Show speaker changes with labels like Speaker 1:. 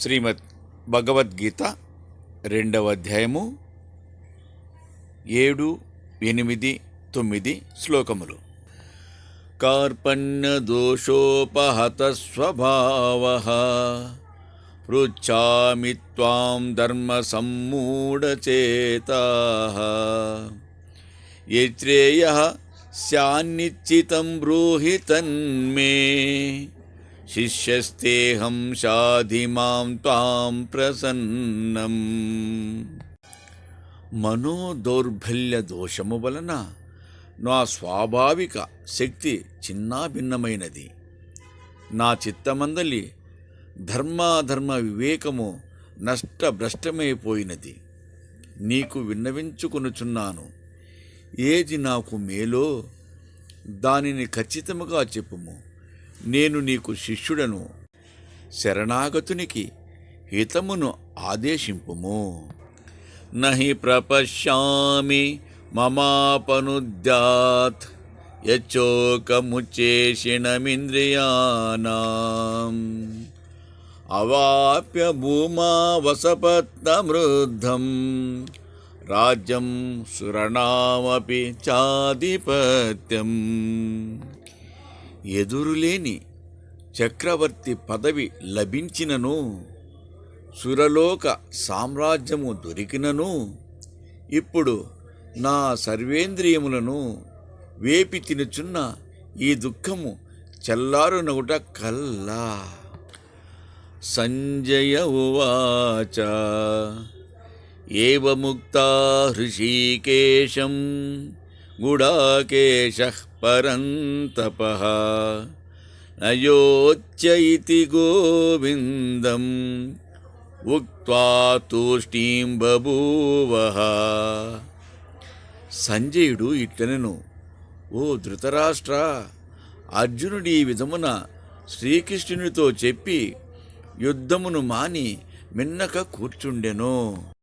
Speaker 1: శ్రీమద్ భగవద్గీత 2వ అధ్యాయము 7, 8, 9 శ్లోకములు. కార్పణ్యదోషోపహత స్వభావః పృచ్ఛామి త్వాం ధర్మ సమ్మూఢచేతాః యశ్రేయః స్యాన్నిశ్చితం బ్రూహి తన్మే శిష్యస్తేహం షాధిమాం త్వాం ప్రసన్నం. మనోదౌర్బల్య దోషము వలన నా స్వాభావిక శక్తి చిన్నాభిన్నమైనది. నా చిత్తమందలి ధర్మాధర్మ వివేకము నష్టభ్రష్టమైపోయినది. నీకు విన్నవించుకొనుచున్నాను. ఏది నాకు మేలో దానిని ఖచ్చితముగా చెప్పుము. నేను నీకు శిష్యుడను. శరణాగతునికి హితమును ఆదేశింపుము. నహి ప్రపశ్యామి మమాపనుద్యాత్ యచ్చోకముచ్చేషిణమింద్రియాణాం అవాప్య భూమా వసపత్నమృద్ధం రాజ్యం సురణామపి చాధిపత్యం. ఎదురులేని చక్రవర్తి పదవి లభించినను, సురలోక సామ్రాజ్యము దొరికినను, ఇప్పుడు నా సర్వేంద్రియములను వేపి తినుచున్న ఈ దుఃఖము చల్లారునగుట కల్లా. సంజయ ఉవాచ ఏవముక్తా హృషీకేశం గుడాకేశః పరంతపః నయోచ్య ఇతి గోవిందం ఉక్త్వా తూష్ణీం బభూవః. సంజయుడు ఇట్లనెను, ఓ ధృతరాష్ట్ర, అర్జునుడు ఈ విధమున శ్రీకృష్ణునితో చెప్పి యుద్ధమును మాని మిన్నక కూర్చుండెను.